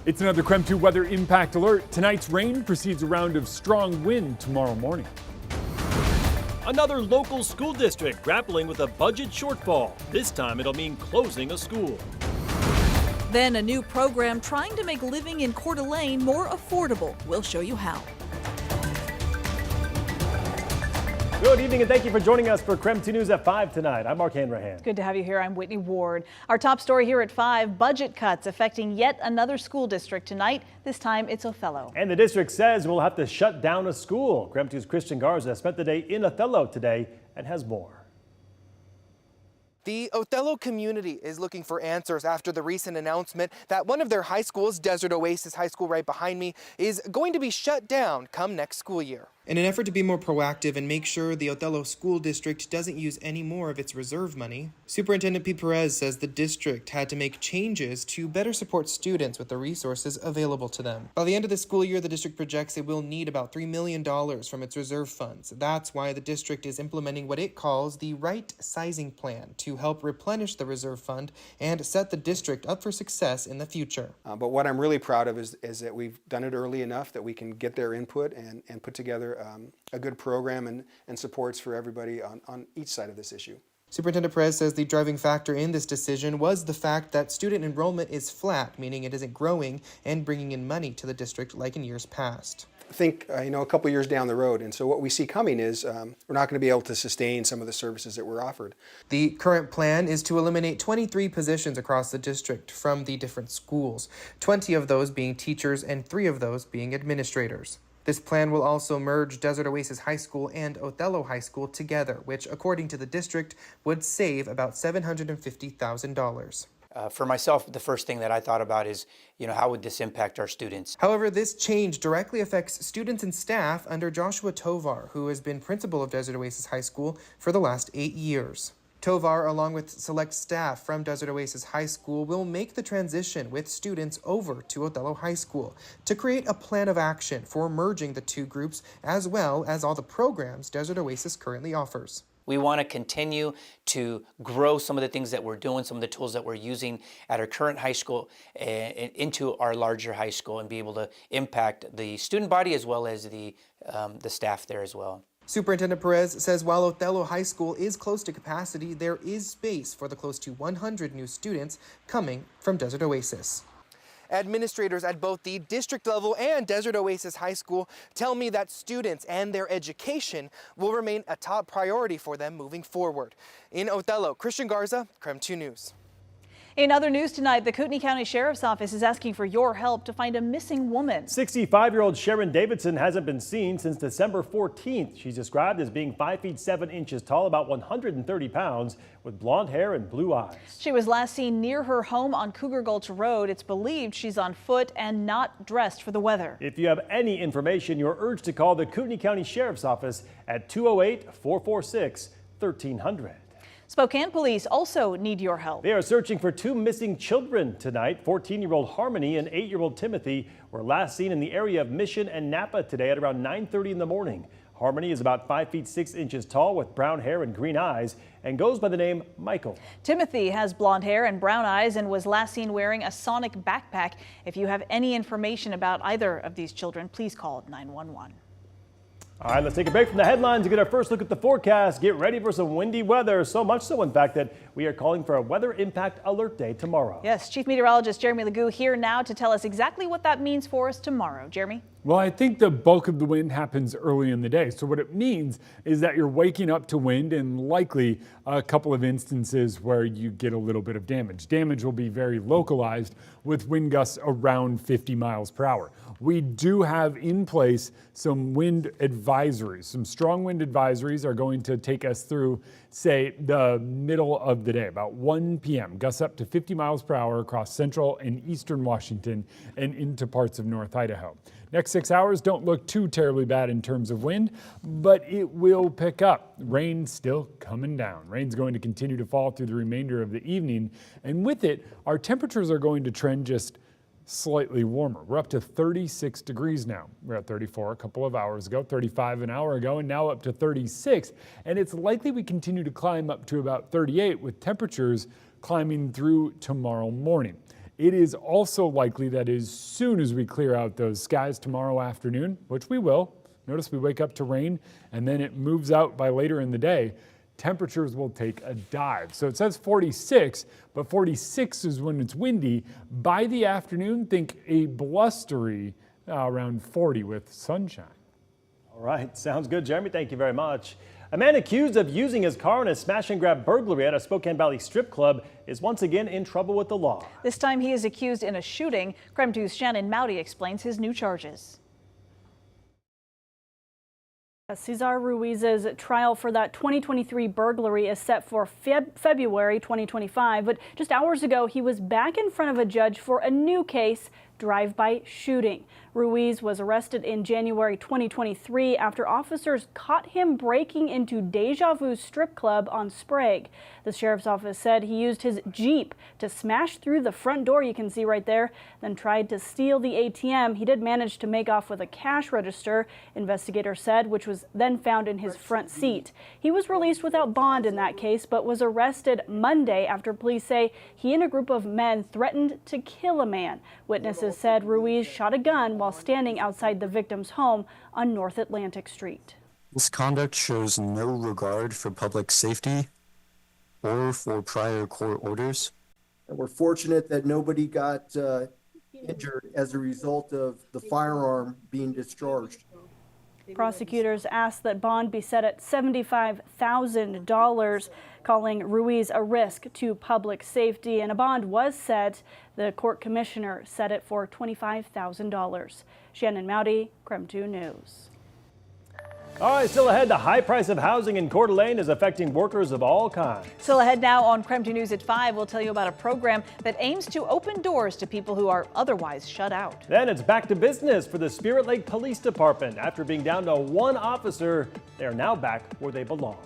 It's another KREM 2 weather impact alert. Tonight's rain precedes a round of strong wind tomorrow morning. Another local school district grappling with a budget shortfall. This time it'll mean closing a school. Then a new program trying to make living in Coeur d'Alene more affordable. We'll show you how. Good evening and thank you for joining us for KREM 2 News at 5 tonight. I'm Mark Hanrahan. Good to have you here. I'm Whitney Ward. Our top story here at 5, budget cuts affecting yet another school district tonight. This time it's Othello. And the district says we'll have to shut down a school. KREM 2's Christian Garza spent the day in Othello today and has more. The Othello community is looking for answers after the recent announcement that one of their high schools, Desert Oasis High School right behind me, is going to be shut down come next school year. In an effort to be more proactive and make sure the Othello School District doesn't use any more of its reserve money, Superintendent Pete Perez says the district had to make changes to better support students with the resources available to them. By the end of the school year, the district projects it will need about $3 million from its reserve funds. That's why the district is implementing what it calls the right sizing plan to help replenish the reserve fund and set the district up for success in the future. But what I'm really proud of is that we've done it early enough that we can get their input and put together a good program and supports for everybody on each side of this issue. Superintendent Perez says the driving factor in this decision was the fact that student enrollment is flat, meaning it isn't growing and bringing in money to the district like in years past. Think, a couple years down the road, and so what we see coming is we're not going to be able to sustain some of the services that were offered. The current plan is to eliminate 23 positions across the district from the different schools, 20 of those being teachers and 3 of those being administrators. This plan will also merge Desert Oasis High School and Othello High School together, which, according to the district, would save about $750,000. For myself, the first thing that I thought about is, how would this impact our students? However, this change directly affects students and staff under Joshua Tovar, who has been principal of Desert Oasis High School for the last 8 years. Tovar, along with select staff from Desert Oasis High School, will make the transition with students over to Othello High School to create a plan of action for merging the two groups, as well as all the programs Desert Oasis currently offers. We want to continue to grow some of the things that we're doing, some of the tools that we're using at our current high school into our larger high school and be able to impact the student body as well as the staff there as well. Superintendent Perez says while Othello High School is close to capacity, there is space for the close to 100 new students coming from Desert Oasis. Administrators at both the district level and Desert Oasis High School tell me that students and their education will remain a top priority for them moving forward. In Othello, Christian Garza, KREM 2 News. In other news tonight, the Kootenai County Sheriff's Office is asking for your help to find a missing woman. 65-year-old Sharon Davidson hasn't been seen since December 14th. She's described as being 5 feet 7 inches tall, about 130 pounds, with blonde hair and blue eyes. She was last seen near her home on Cougar Gulch Road. It's believed she's on foot and not dressed for the weather. If you have any information, you're urged to call the Kootenai County Sheriff's Office at 208-446-1300. Spokane police also need your help. They are searching for 2 missing children tonight. 14-year-old Harmony and 8-year-old Timothy were last seen in the area of Mission and Napa today at around 9:30 in the morning. Harmony is about 5 feet 6 inches tall with brown hair and green eyes and goes by the name Michael. Timothy has blonde hair and brown eyes and was last seen wearing a Sonic backpack. If you have any information about either of these children, please call 911. All right, let's take a break from the headlines to get our first look at the forecast. Get ready for some windy weather, so much so, in fact, that we are calling for a weather impact alert day tomorrow. Yes, Chief Meteorologist Jeremy Legoo here now to tell us exactly what that means for us tomorrow. Jeremy? Well, I think the bulk of the wind happens early in the day. So what it means is that you're waking up to wind and likely a couple of instances where you get a little bit of damage. Damage will be very localized with wind gusts around 50 miles per hour. We do have in place some wind advisories. Some strong wind advisories are going to take us through, say, the middle of the day, about 1 p.m. Gusts up to 50 miles per hour across central and eastern Washington and into parts of North Idaho. Next 6 hours don't look too terribly bad in terms of wind, but it will pick up. Rain still coming down. Rain's going to continue to fall through the remainder of the evening, and with it, our temperatures are going to trend just slightly warmer. We're up to 36 degrees now. We're at 34 a couple of hours ago, 35 an hour ago, and now up to 36. And it's likely we continue to climb up to about 38 with temperatures climbing through tomorrow morning. It is also likely that as soon as we clear out those skies tomorrow afternoon, which we will, notice we wake up to rain and then it moves out by later in the day, temperatures will take a dive. So it says 46, but 46 is when it's windy. By the afternoon, think a blustery around 40 with sunshine. All right, sounds good, Jeremy. Thank you very much. A man accused of using his car in a smash and grab burglary at a Spokane Valley strip club is once again in trouble with the law. This time he is accused in a shooting. KREM 2's Shannon Mowdy explains his new charges. Cesar Ruiz's trial for that 2023 burglary is set for February 2025, but just hours ago he was back in front of a judge for a new case, drive-by shooting. Ruiz was arrested in January 2023 after officers caught him breaking into Deja Vu strip club on Sprague. The sheriff's office said he used his Jeep to smash through the front door you can see right there, then tried to steal the ATM. He did manage to make off with a cash register, investigators said, which was then found in his front seat. He was released without bond in that case, but was arrested Monday after police say he and a group of men threatened to kill a man. Witnesses said Ruiz shot a gun while standing outside the victim's home on North Atlantic Street. This conduct shows no regard for public safety or for prior court orders. And we're fortunate that nobody got injured as a result of the firearm being discharged. Prosecutors asked that bond be set at $75,000, calling Ruiz a risk to public safety, and a bond was set. The court commissioner set it for $25,000. Shannon Mowdy, KREM 2 News. All right, still ahead, the high price of housing in Coeur d'Alene is affecting workers of all kinds. Still ahead now on KREM 2 News at 5, we'll tell you about a program that aims to open doors to people who are otherwise shut out. Then it's back to business for the Spirit Lake Police Department. After being down to one officer, they are now back where they belong.